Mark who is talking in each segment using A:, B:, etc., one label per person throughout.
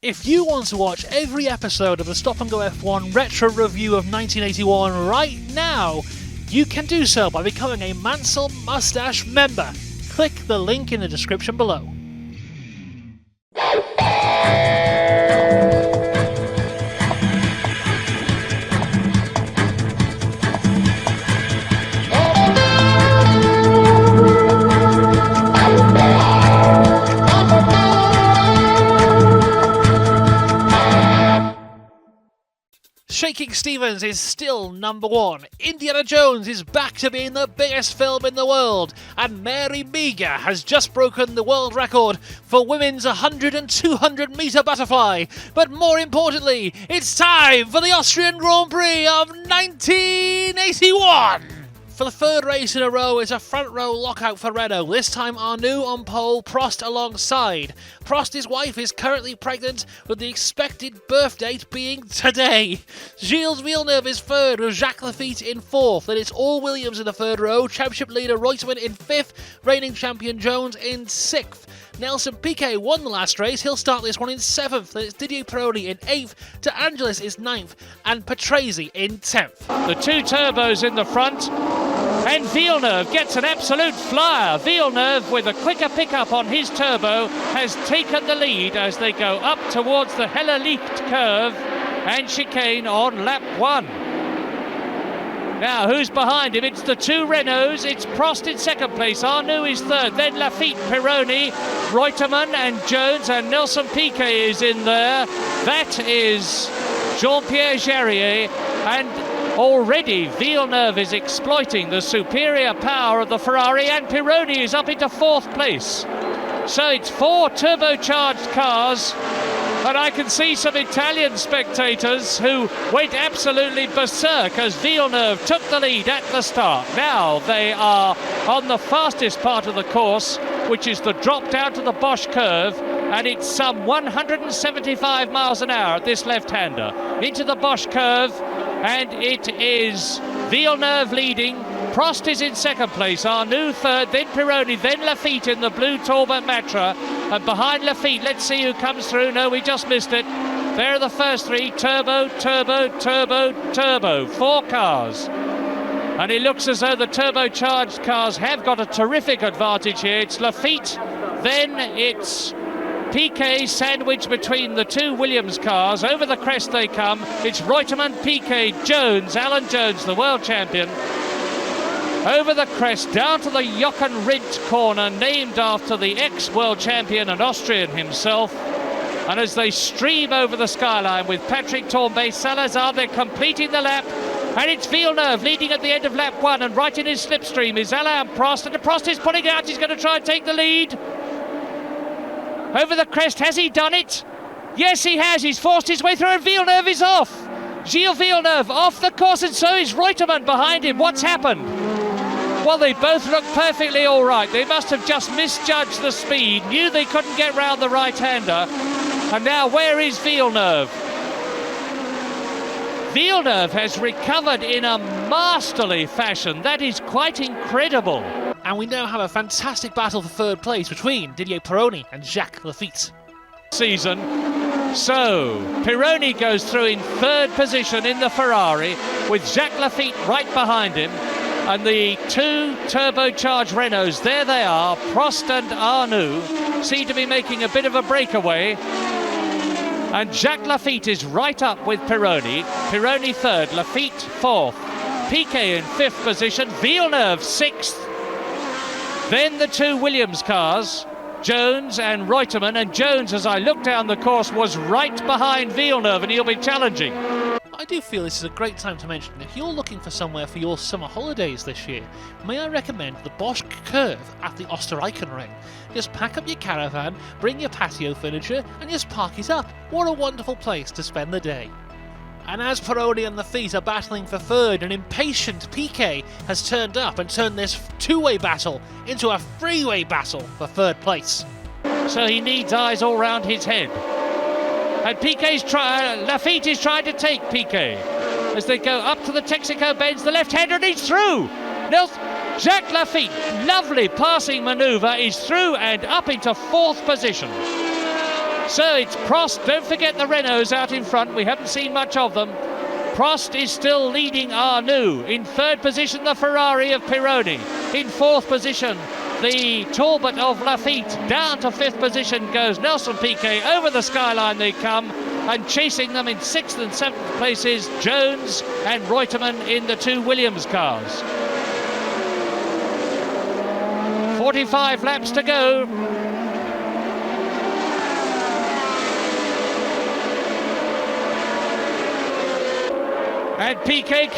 A: If you want to watch every episode of the Stop and Go F1 Retro Review of 1981 right now, you can do so by becoming a Mansell Mustache member. Click the link in the description below. Shaking Stevens is still number one. Indiana Jones is back to being the biggest film in the world. And Mary Meagher has just broken the world record for women's 100 and 200 metre butterfly. But more importantly, it's time for the Austrian Grand Prix of 1981. For the third race in a row, it's a front row lockout for Renault. This time Arnoux on pole, Prost alongside. Prost's wife is currently pregnant, with the expected birth date being today. Gilles Villeneuve is third, with Jacques Laffite in fourth. Then it's all Williams in the third row, championship leader Reutemann in fifth, reigning champion Jones in sixth. Nelson Piquet won the last race, he'll start this one in seventh. Then it's Didier Pironi in eighth, De Angelis is ninth, and Patrese in 10th.
B: The two turbos in the front. And Villeneuve gets an absolute flyer. Villeneuve, with a quicker pickup on his turbo, has taken the lead as they go up towards the Helle-Licht curve and chicane on lap 1. Now, who's behind him? It's the two Renaults. It's Prost in second place. Arnoux is third. Then Laffite, Pironi, Reutemann and Jones, and Nelson Piquet is in there. That is Jean-Pierre Jarier, and already Villeneuve is exploiting the superior power of the Ferrari, and Pironi is up into fourth place. So it's four turbocharged cars, and I can see some Italian spectators who went absolutely berserk as Villeneuve took the lead at the start. Now they are on the fastest part of the course, which is the drop down to the Bosch curve, and it's some 175 miles an hour at this left-hander. Into the Bosch curve, and it is Villeneuve leading. Prost is in second place, Arnoux third, then Pironi, then Laffite in the blue Talbot Matra, and behind Laffite, let's see who comes through. No, we just missed it. There are the first three, turbo, turbo, turbo, turbo, four cars. And it looks as though the turbocharged cars have got a terrific advantage here. It's Laffite, then it's Piquet sandwiched between the two Williams cars. Over the crest they come. It's Reutemann, Piquet, Jones, Alan Jones, the world champion. Over the crest, down to the Jochen Rindt corner, named after the ex-world champion and Austrian himself. And as they stream over the skyline with Patrick Tambay, Salazar, they're completing the lap. And it's Villeneuve leading at the end of lap 1, and right in his slipstream is Alain Prost. And Prost is putting out, he's going to try and take the lead. Over the crest, has he done it? Yes, he has. He's forced his way through, and Villeneuve is off. Gilles Villeneuve off the course, and so is Reutemann behind him. What's happened? Well, they both look perfectly all right. They must have just misjudged the speed, knew they couldn't get round the right-hander. And now, where is Villeneuve? Villeneuve has recovered in a masterly fashion. That is quite incredible.
A: And we now have a fantastic battle for third place between Didier Pironi and Jacques Laffite.
B: Season. So, Pironi goes through in third position in the Ferrari, with Jacques Laffite right behind him. And the two turbocharged Renaults, there they are. Prost and Arnoux seem to be making a bit of a breakaway. And Jacques Laffite is right up with Pironi. Pironi third, Laffite fourth. Piquet in fifth position, Villeneuve sixth. Then the two Williams cars, Jones and Reutemann. And Jones, as I look down the course, was right behind Villeneuve, and he'll be challenging.
A: I do feel this is a great time to mention, if you're looking for somewhere for your summer holidays this year, may I recommend the Bosch curve at the Osterreichenring. Just pack up your caravan, bring your patio furniture, and just park it up. What a wonderful place to spend the day. And as Pironi and Laffite are battling for third, an impatient Piquet has turned up and turned this two-way battle into a three-way battle for third place.
B: So he needs eyes all round his head. And Laffite is trying to take Piquet as they go up to the Texaco bends, the left-hander, and he's through. Jacques Laffite, lovely passing manoeuvre, is through and up into fourth position. So it's Prost. Don't forget the Renaults out in front. We haven't seen much of them. Prost is still leading Arnoux. In third position, the Ferrari of Pironi. In fourth position, the Talbot of Laffite. Down to fifth position goes Nelson Piquet. Over the skyline they come, and chasing them in sixth and seventh places, Jones and Reutemann in the two Williams cars. 45 laps to go. And Piquet,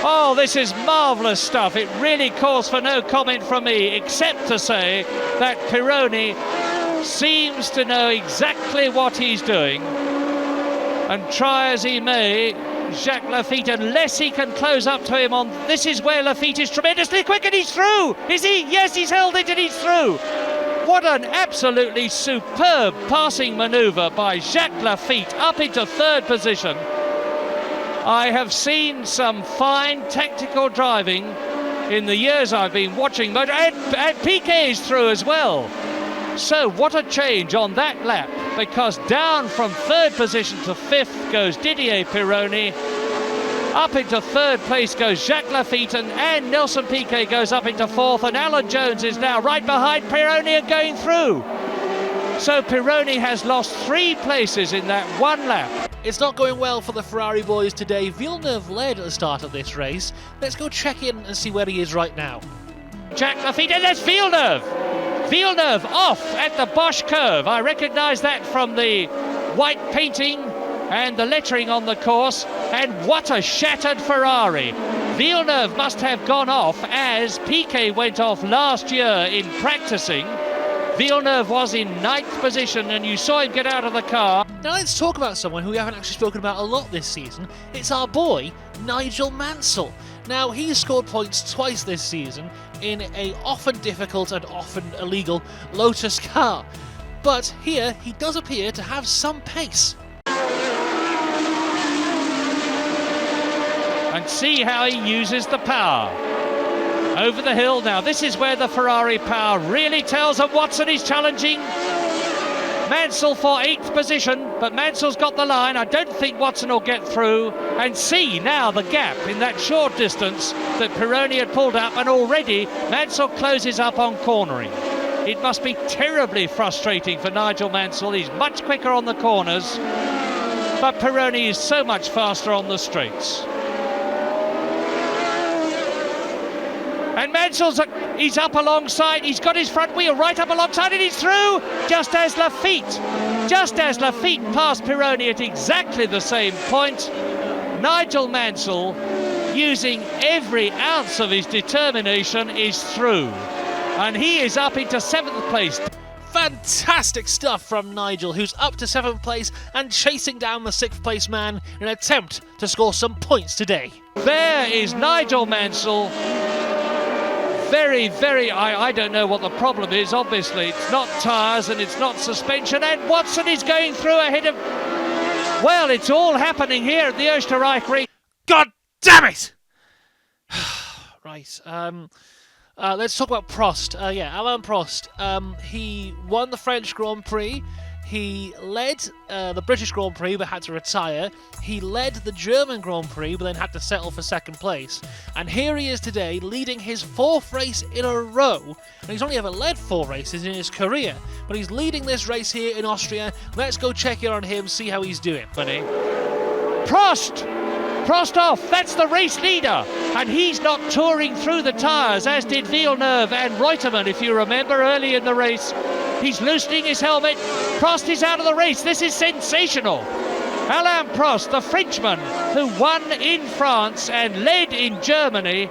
B: oh, this is marvellous stuff. It really calls for no comment from me, except to say that Pironi seems to know exactly what he's doing. And try as he may, Jacques Laffite, unless he can close up to him on... This is where Laffite is tremendously quick, and he's through! Is he? Yes, he's held it and he's through! What an absolutely superb passing manoeuvre by Jacques Laffite up into third position. I have seen some fine tactical driving in the years I've been watching, but and Piquet is through as well. So what a change on that lap, because down from third position to fifth goes Didier Pironi. Up into third place goes Jacques Laffite, and Nelson Piquet goes up into fourth, and Alan Jones is now right behind Pironi and going through. So Pironi has lost 3 places in that one lap.
A: It's not going well for the Ferrari boys today. Villeneuve led at the start of this race. Let's go check in and see where he is right now.
B: Jacques Laffite, and there's Villeneuve! Villeneuve off at the Bosch curve. I recognise that from the white painting and the lettering on the course. And what a shattered Ferrari. Villeneuve must have gone off as Piquet went off last year in practicing. Villeneuve was in 9th position, and you saw him get out of the car.
A: Now let's talk about someone who we haven't actually spoken about a lot this season. It's our boy, Nigel Mansell. Now, he's scored points twice this season in a often difficult and often illegal Lotus car. But here, he does appear to have some pace.
B: And see how he uses the power. Over the hill now. This is where the Ferrari power really tells, and Watson is challenging Mansell for 8th position, but Mansell's got the line. I don't think Watson will get through. And see now the gap in that short distance that Pironi had pulled up, and already Mansell closes up on cornering. It must be terribly frustrating for Nigel Mansell. He's much quicker on the corners, but Pironi is so much faster on the straights. And Mansell's he's up alongside, he's got his front wheel right up alongside, and he's through, just as Laffite passed Pironi at exactly the same point. Nigel Mansell, using every ounce of his determination, is through, and he is up into 7th place.
A: Fantastic stuff from Nigel, who's up to 7th place and chasing down the 6th place man in an attempt to score some points today.
B: There is Nigel Mansell. I don't know what the problem is. Obviously, it's not tyres and it's not suspension. And Watson is going through ahead of... Well, it's all happening here at the Österreich Ring.
A: God damn it! Right, let's talk about Prost. Alain Prost. He won the French Grand Prix. He led the British Grand Prix but had to retire. He led the German Grand Prix but then had to settle for 2nd place. And here he is today leading his 4th race in a row. And he's only ever led 4 races in his career. But he's leading this race here in Austria. Let's go check in on him, see how he's doing.
B: Prost off, that's the race leader. And he's not touring through the tyres, as did Villeneuve and Reutemann, if you remember, early in the race. He's loosening his helmet. Prost is out of the race. This is sensational. Alain Prost, the Frenchman who won in France and led in Germany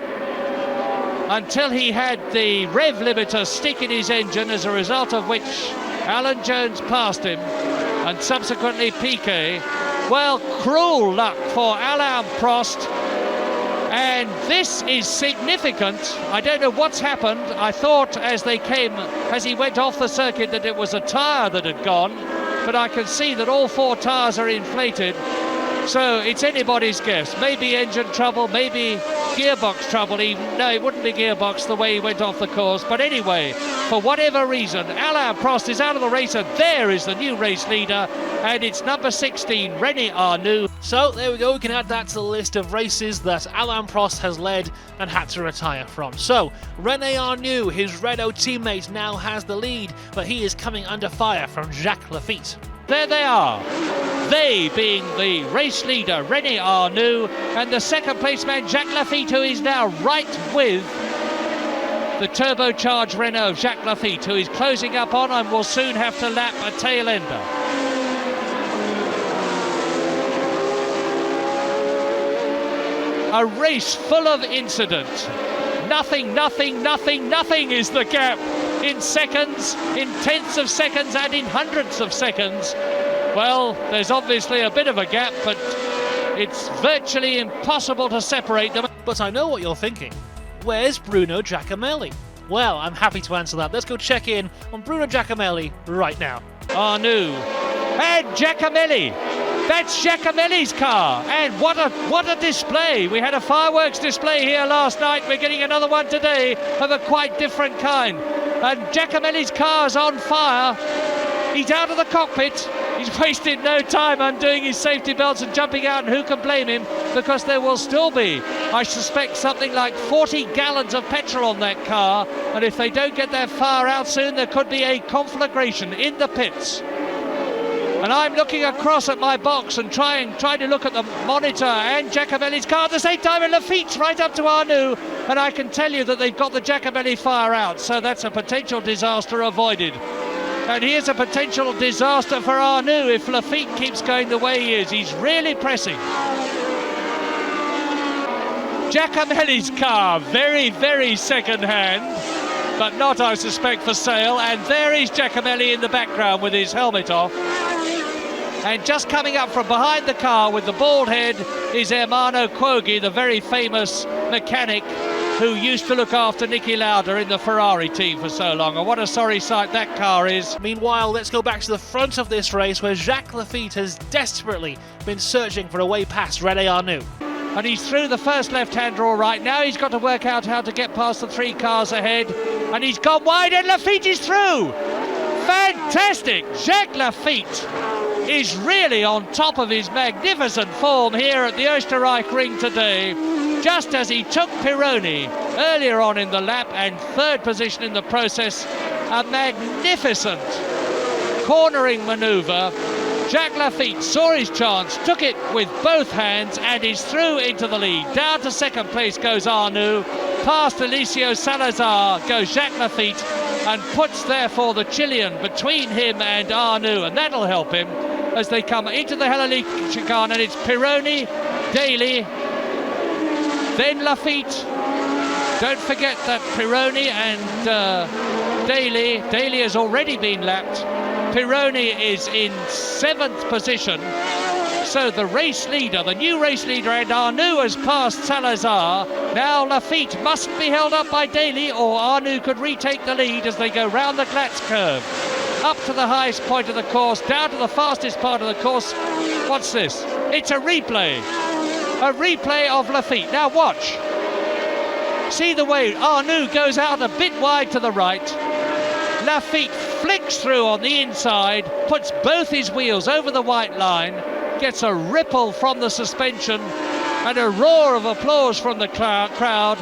B: until he had the rev limiter stick in his engine, as a result of which Alan Jones passed him, and subsequently Piquet. Well, cruel luck for Alain Prost. And this is significant. I don't know what's happened. I thought as he went off the circuit that it was a tyre that had gone, but I can see that all 4 tyres are inflated. So it's anybody's guess. Maybe engine trouble, maybe gearbox trouble even. No, it wouldn't be gearbox the way he went off the course. But anyway, for whatever reason, Alain Prost is out of the race, and there is the new race leader, and it's number 16, René Arnoux.
A: So there we go, we can add that to the list of races that Alain Prost has led and had to retire from. So René Arnoux, his Renault teammate, now has the lead, but he is coming under fire from Jacques Laffite.
B: There they are. They being the race leader, René Arnoux, and the second place man, Jacques Laffite, who is now right with the turbocharged Renault of Jacques Laffite, who is closing up on and will soon have to lap a tail ender. A race full of incident. Nothing is the gap. In seconds, in tenths of seconds, and in hundredths of seconds. Well, there's obviously a bit of a gap, but it's virtually impossible to separate them.
A: But I know what you're thinking. Where's Bruno Giacomelli? Well, I'm happy to answer that. Let's go check in on Bruno Giacomelli right now.
B: Arnoux and Giacomelli. That's Giacomelli's car, and what a display. We had a fireworks display here last night. We're getting another one today of a quite different kind. And Giacomelli's car's on fire. He's out of the cockpit. He's wasted no time undoing his safety belts and jumping out, and who can blame him, because there will still be, I suspect, something like 40 gallons of petrol on that car, and if they don't get that fire out soon, there could be a conflagration in the pits. And I'm looking across at my box and trying to look at the monitor and Giacomelli's car at the same time, and Laffite's right up to Arnoux, and I can tell you that they've got the Giacomelli fire out, so that's a potential disaster avoided. And here's a potential disaster for Arnoux if Laffite keeps going the way he is. He's really pressing. Giacomelli's car, very second hand, but not, I suspect, for sale. And there is Giacomelli in the background with his helmet off. And just coming up from behind the car with the bald head is Ermanno Cuoghi, the very famous mechanic who used to look after Niki Lauda in the Ferrari team for so long. And what a sorry sight that car is.
A: Meanwhile, let's go back to the front of this race where Jacques Laffite has desperately been searching for a way past René Arnoux.
B: And he's through the first left-hander all right. Now he's got to work out how to get past the three cars ahead. And he's gone wide, and Laffite is through. Fantastic! Jacques Laffite is really on top of his magnificent form here at the Österreich Ring today, just as he took Pironi earlier on in the lap, and third position in the process. A magnificent cornering manoeuvre. Jacques Laffite saw his chance, took it with both hands, and is through into the lead. Down to second place goes Arnoux. Past Eliseo Salazar goes Jacques Laffite, and puts therefore the Chilean between him and Arnoux, and that'll help him as they come into the Hellenic chicane. And it's Pironi, Daly, then Laffite. Don't forget that Pironi and Daly has already been lapped. Pironi is in 7th position. So the race leader, the new race leader, and Arnoux has passed Salazar. Now Laffite must be held up by Daly, or Arnoux could retake the lead as they go round the Glatz curve. Up to the highest point of the course, down to the fastest part of the course. What's this? It's a replay. A replay of Laffite. Now watch. See the way Arnoux goes out a bit wide to the right. Laffite flicks through on the inside, puts both his wheels over the white line, gets a ripple from the suspension and a roar of applause from the crowd.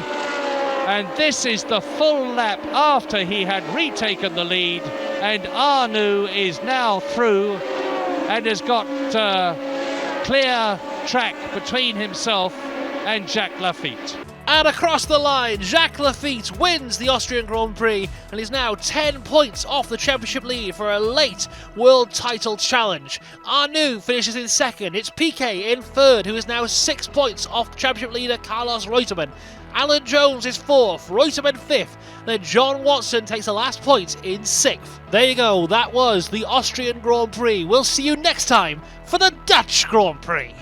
B: And this is the full lap after he had retaken the lead, and Arnoux is now through and has got clear track between himself and Jacques Laffite.
A: And across the line, Jacques Laffite wins the Austrian Grand Prix and is now 10 points off the championship lead for a late world title challenge. Arnoux finishes in second. It's Piquet in third, who is now 6 points off championship leader Carlos Reutemann. Alan Jones is fourth, Reutemann fifth. Then John Watson takes the last point in sixth. There you go, that was the Austrian Grand Prix. We'll see you next time for the Dutch Grand Prix.